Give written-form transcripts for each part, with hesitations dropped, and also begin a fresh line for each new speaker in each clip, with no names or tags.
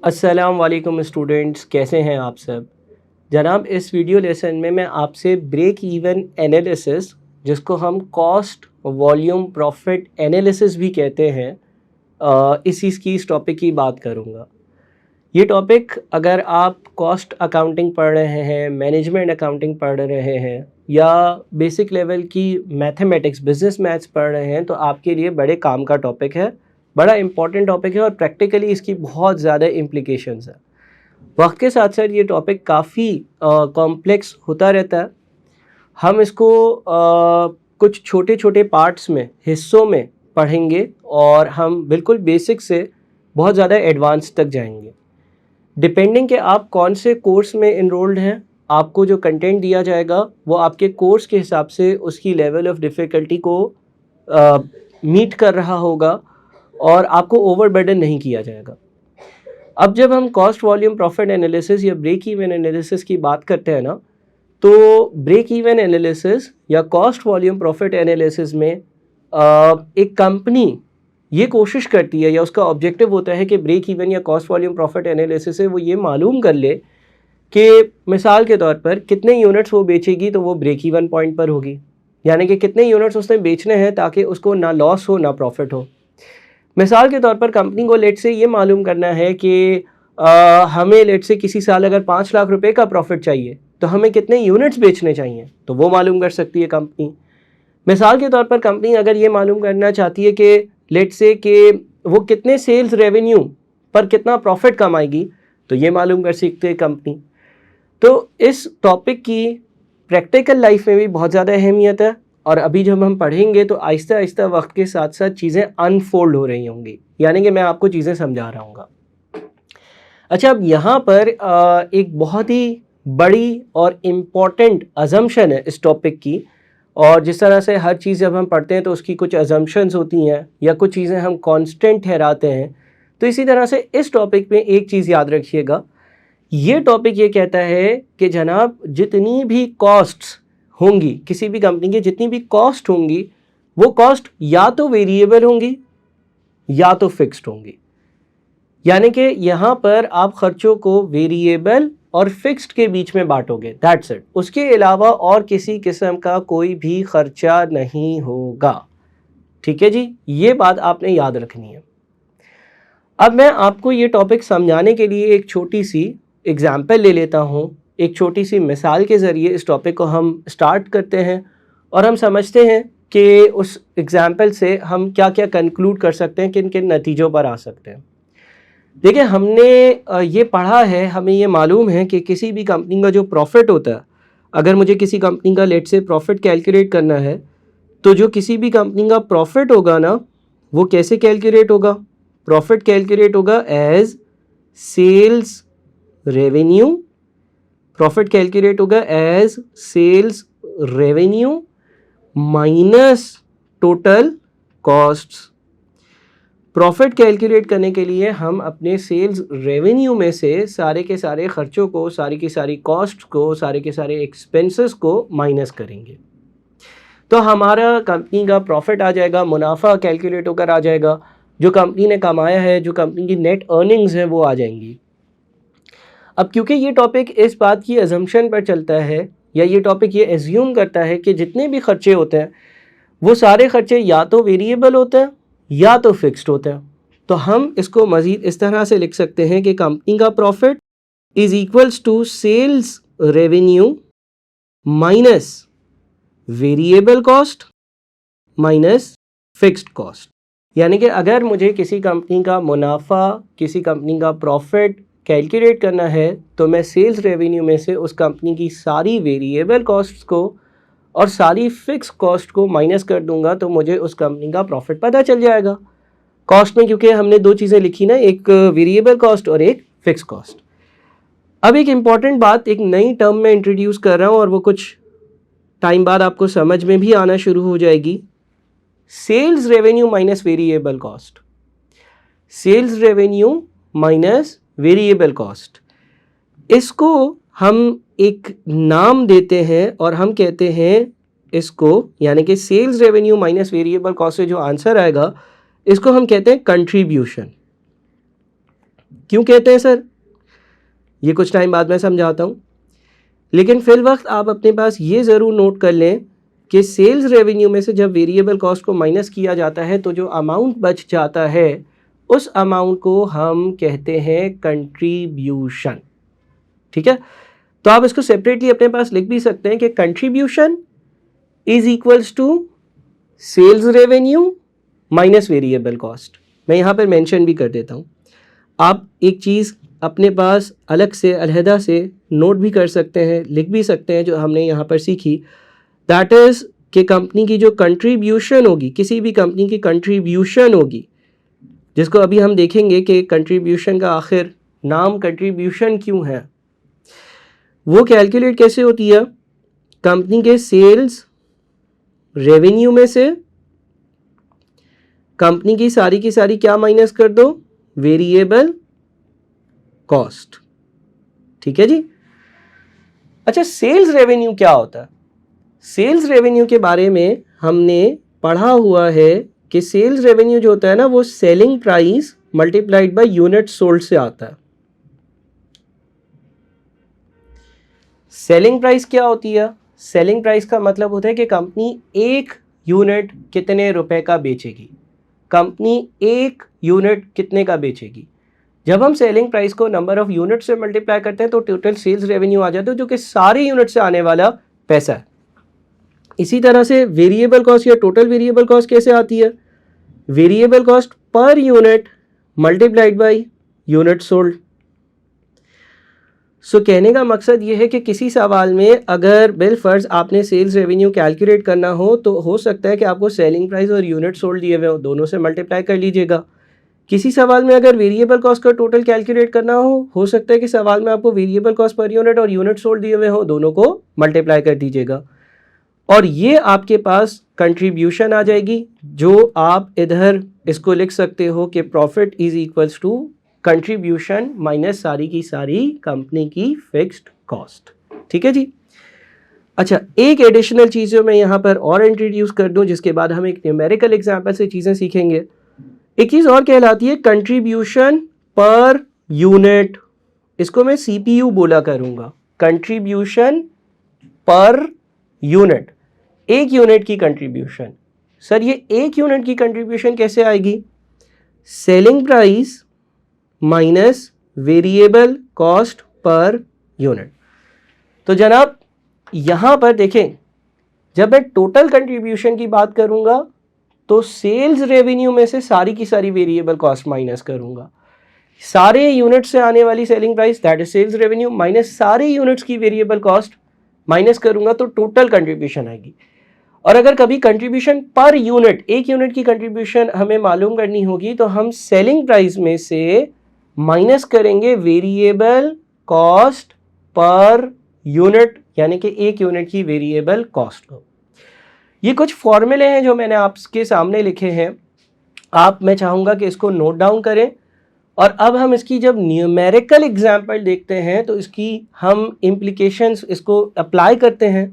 अस्सलाम वालेकुम स्टूडेंट्स, कैसे हैं आप सब। जनाब, इस वीडियो लेसन में मैं आपसे ब्रेक इवन एनालिसिस, जिसको हम कॉस्ट वॉल्यूम प्रॉफिट एनालिसिस भी कहते हैं, इस टॉपिक की बात करूंगा। ये टॉपिक अगर आप कॉस्ट अकाउंटिंग पढ़ रहे हैं, मैनेजमेंट अकाउंटिंग पढ़ रहे हैं या बेसिक लेवल की मैथमेटिक्स बिजनेस मैथ्स पढ़ रहे हैं तो आपके लिए बड़े काम का टॉपिक है, बड़ा इंपॉर्टेंट टॉपिक है और प्रैक्टिकली इसकी बहुत ज़्यादा इम्प्लीकेशंस है। वक्त के साथ साथ ये टॉपिक काफ़ी कॉम्प्लेक्स होता रहता है। हम इसको कुछ छोटे छोटे पार्ट्स में, हिस्सों में पढ़ेंगे और हम बिल्कुल बेसिक से बहुत ज़्यादा एडवांस तक जाएंगे। डिपेंडिंग कि आप कौन से कोर्स में इनरोल्ड हैं, आपको जो कंटेंट दिया जाएगा वो आपके कोर्स के हिसाब से उसकी लेवल ऑफ डिफ़िकल्टी को मीट कर रहा होगा और आपको ओवरबर्डन नहीं किया जाएगा। अब जब हम कॉस्ट वॉल्यूम प्रॉफिट एनालिसिस या ब्रेक इवन एनालिसिस की बात करते हैं ना, तो ब्रेक इवन एनालिसिस या कॉस्ट वॉल्यूम प्रॉफिट एनालिसिस में एक कंपनी ये कोशिश करती है या उसका ऑब्जेक्टिव होता है कि ब्रेक इवन या कॉस्ट वॉल्यूम प्रॉफिट एनालिसिस से वो ये मालूम कर ले कि मिसाल के तौर पर कितने यूनिट्स वो बेचेगी तो वो ब्रेक इवन पॉइंट पर होगी, यानी कि कितने यूनिट्स उसने बेचने हैं ताकि उसको ना लॉस हो ना प्रॉफिट हो। मिसाल के तौर पर कंपनी को लेट से ये मालूम करना है कि हमें लेट से किसी साल अगर 5 लाख रुपए का प्रॉफिट चाहिए तो हमें कितने यूनिट्स बेचने चाहिए, तो वो मालूम कर सकती है कंपनी। मिसाल के तौर पर कंपनी अगर ये मालूम करना चाहती है कि लेट से कि वो कितने सेल्स रेवेन्यू पर कितना प्रॉफिट कमाएगी, तो ये मालूम कर सकती है कंपनी। तो इस टॉपिक की प्रैक्टिकल लाइफ में भी बहुत ज़्यादा अहमियत है और अभी जब हम पढ़ेंगे तो आहिस्ता आहिस्ता वक्त के साथ साथ चीज़ें अनफोल्ड हो रही होंगी, यानी कि मैं आपको चीज़ें समझा रहा हूँगा। अच्छा, अब यहाँ पर एक बहुत ही बड़ी और इम्पॉर्टेंट अजम्पशन है इस टॉपिक की, और जिस तरह से हर चीज़ जब हम पढ़ते हैं तो उसकी कुछ अजम्पशंस होती हैं या कुछ चीज़ें हम कांस्टेंट ठहराते हैं, तो इसी तरह से इस टॉपिक में एक चीज़ याद रखिएगा। ये टॉपिक ये कहता है कि जनाब, जितनी भी कॉस्ट्स होंगी, किसी भी कंपनी की जितनी भी कॉस्ट होंगी, वो कॉस्ट या तो वेरिएबल होंगी या तो फिक्स्ड होंगी। यानी कि यहाँ पर आप खर्चों को वेरिएबल और फिक्स्ड के बीच में बांटोगे, दैट्स इट। उसके अलावा और किसी किस्म का कोई भी खर्चा नहीं होगा। ठीक है जी, ये बात आपने याद रखनी है। अब मैं आपको ये टॉपिक समझाने के लिए एक छोटी सी एग्जाम्पल ले लेता हूँ। एक छोटी सी मिसाल के ज़रिए इस टॉपिक को हम स्टार्ट करते हैं और हम समझते हैं कि उस एग्जाम्पल से हम क्या क्या कंक्लूड कर सकते हैं, किन किन नतीजों पर आ सकते हैं। देखिए, हमने ये पढ़ा है, हमें ये मालूम है कि किसी भी कंपनी का जो प्रॉफिट होता है, अगर मुझे किसी कंपनी का लेट से प्रॉफिट कैलकुलेट करना है, तो जो किसी भी कंपनी का प्रॉफिट होगा ना, वो कैसे कैलकुलेट होगा? प्रॉफिट कैलकुलेट होगा as sales revenue. Profit calculate होगा as sales revenue minus total costs. Profit calculate करने के लिए हम अपने सेल्स रेवेन्यू में से सारे के सारे खर्चों को, सारी की सारी कॉस्ट को, सारे के सारे एक्सपेंसेस को माइनस करेंगे, तो हमारा कंपनी का प्रॉफिट आ जाएगा, मुनाफा कैलकुलेट होकर आ जाएगा, जो कंपनी ने कमाया है, जो कंपनी की नेट अर्निंग्स है वो आ जाएंगी। अब क्योंकि ये टॉपिक इस बात की अजम्पशन पर चलता है या ये टॉपिक ये एज्यूम करता है कि जितने भी खर्चे होते हैं वो सारे खर्चे या तो वेरिएबल होते हैं या तो फिक्स्ड होते हैं, तो हम इसको मज़ीद इस तरह से लिख सकते हैं कि कंपनी का profit is equals to sales revenue minus variable cost minus fixed cost. यानी कि अगर मुझे किसी कंपनी का मुनाफा, किसी कंपनी का प्रॉफिट कैलकुलेट करना है, तो मैं सेल्स रेवेन्यू में से उस कंपनी की सारी वेरिएबल कॉस्ट्स को और सारी फिक्स कॉस्ट को माइनस कर दूंगा, तो मुझे उस कंपनी का प्रॉफिट पता चल जाएगा। कॉस्ट में क्योंकि हमने दो चीज़ें लिखी ना, एक वेरिएबल कॉस्ट और एक फिक्स कॉस्ट। अब एक इम्पॉर्टेंट बात एक नई टर्म में इंट्रोड्यूस कर रहा हूँ और वो कुछ टाइम बाद आपको समझ में भी आना शुरू हो जाएगी। Sales revenue minus variable cost. Sales revenue minus variable cost, इसको हम एक नाम देते हैं और हम कहते हैं इसको, यानी कि sales revenue minus variable cost से जो आंसर आएगा इसको हम कहते हैं कंट्रीब्यूशन। क्यों कहते हैं सर, ये कुछ टाइम बाद मैं समझाता हूँ, लेकिन फिल वक्त आप अपने पास ये ज़रूर नोट कर लें कि सेल्स रेवेन्यू में से जब वेरिएबल कॉस्ट को माइनस किया जाता है तो जो अमाउंट बच जाता है उस अमाउंट को हम कहते हैं कंट्रीब्यूशन। ठीक है, तो आप इसको सेपरेटली अपने पास लिख भी सकते हैं कि contribution is equals to sales revenue minus variable cost. मैं यहाँ पर मेंशन भी कर देता हूँ, आप एक चीज़ अपने पास अलग से अलहदा से नोट भी कर सकते हैं, लिख भी सकते हैं जो हमने यहाँ पर सीखी, दैट इज़ कि कंपनी की जो कंट्रीब्यूशन होगी, किसी भी कंपनी की कंट्रीब्यूशन होगी, जिसको अभी हम देखेंगे कि कंट्रीब्यूशन का आखिर नाम कंट्रीब्यूशन क्यों है, वो कैलकुलेट कैसे होती है, कंपनी के सेल्स रेवेन्यू में से कंपनी की सारी क्या माइनस कर दो, वेरिएबल कॉस्ट। ठीक है जी। अच्छा, सेल्स रेवेन्यू क्या होता है? सेल्स रेवेन्यू के बारे में हमने पढ़ा हुआ है कि सेल्स रेवेन्यू जो होता है ना, वो selling price multiplied by unit sold से आता है। सेलिंग प्राइस क्या होती है? सेलिंग प्राइस का मतलब होता है कि कंपनी एक यूनिट कितने रुपए का बेचेगी, कंपनी एक यूनिट कितने का बेचेगी। जब हम सेलिंग प्राइस को नंबर ऑफ यूनिट से मल्टीप्लाई करते हैं तो टोटल सेल्स रेवेन्यू आ जाता है, जो कि सारे यूनिट से आने वाला पैसा है। इसी तरह से वेरिएबल कॉस्ट या टोटल वेरिएबल कॉस्ट कैसे आती है? Variable cost per unit multiplied by unit sold. So कहने का मकसद ये है कि किसी सवाल में अगर बिल फर्ज आपने सेल्स रेवेन्यू कैलकुलेट करना हो तो हो सकता है कि आपको सेलिंग प्राइस और यूनिट सोल्ड दिए हुए हो, दोनों से मल्टीप्लाई कर लीजिएगा। किसी सवाल में अगर वेरिएबल कॉस्ट का टोटल कैलकुलेट करना हो सकता है कि सवाल में आपको वेरिएबल कॉस्ट पर यूनिट और यूनिट सोल्ड दिए हुए हो, दोनों को मल्टीप्लाई कर दीजिएगा और ये आपके पास कंट्रीब्यूशन आ जाएगी, जो आप इधर इसको लिख सकते हो कि profit is equals to contribution minus सारी की सारी कंपनी की फिक्स्ड कॉस्ट। ठीक है जी। अच्छा, एक एडिशनल चीज़ जो मैं यहाँ पर और इंट्रोड्यूस कर दूँ, जिसके बाद हम एक न्यूमेरिकल एग्जाम्पल से चीज़ें सीखेंगे। एक चीज़ और कहलाती है कंट्रीब्यूशन पर यूनिट, इसको मैं CPU बोला करूँगा, कंट्रीब्यूशन पर यूनिट, एक यूनिट की कंट्रीब्यूशन। सर ये एक यूनिट की कंट्रीब्यूशन कैसे आएगी? Selling price minus variable cost per unit. तो जनाब यहाँ पर देखें, जब मैं टोटल कंट्रीब्यूशन की बात करूँगा तो सेल्स रेवेन्यू में से सारी की सारी वेरिएबल कॉस्ट माइनस करूँगा, सारे यूनिट से आने वाली selling price that is sales revenue minus सारे यूनिट्स की वेरिएबल कॉस्ट माइनस करूँगा तो टोटल कंट्रीब्यूशन आएगी। और अगर कभी कंट्रीब्यूशन पर यूनिट, एक यूनिट की कंट्रीब्यूशन हमें मालूम करनी होगी तो हम सेलिंग प्राइस में से माइनस करेंगे वेरिएबल कॉस्ट पर यूनिट, यानी कि एक यूनिट की वेरिएबल कॉस्ट को। ये कुछ फॉर्मूले हैं जो मैंने आपके सामने लिखे हैं, मैं चाहूँगा कि इसको नोट डाउन करें और अब हम इसकी जब न्यूमेरिकल एग्जाम्पल देखते हैं तो इसकी हम इम्प्लीकेशंस इसको अप्लाई करते हैं।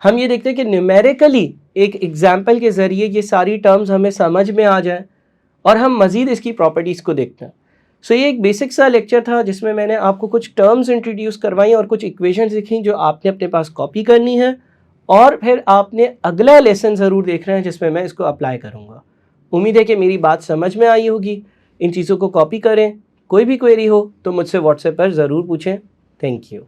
हम ये देखते हैं कि न्यूमेरिकली एक एग्जाम्पल के ज़रिए ये सारी टर्म्स हमें समझ में आ जाए और हम मज़ीद इसकी प्रॉपर्टीज़ को देखते हैं। सो ये एक बेसिक सा लेक्चर था जिसमें मैंने आपको कुछ टर्म्स इंट्रोड्यूस करवाई और कुछ इक्वेशंस लिखी जो आपने अपने पास कॉपी करनी है और फिर आपने अगला लेसन ज़रूर देख रहे हैं जिसमें मैं इसको अप्लाई करूँगा। उम्मीद है कि मेरी बात समझ में आई होगी। इन चीज़ों को कॉपी करें, कोई भी क्वेरी हो तो मुझसे व्हाट्सएप पर ज़रूर पूछें। Thank you.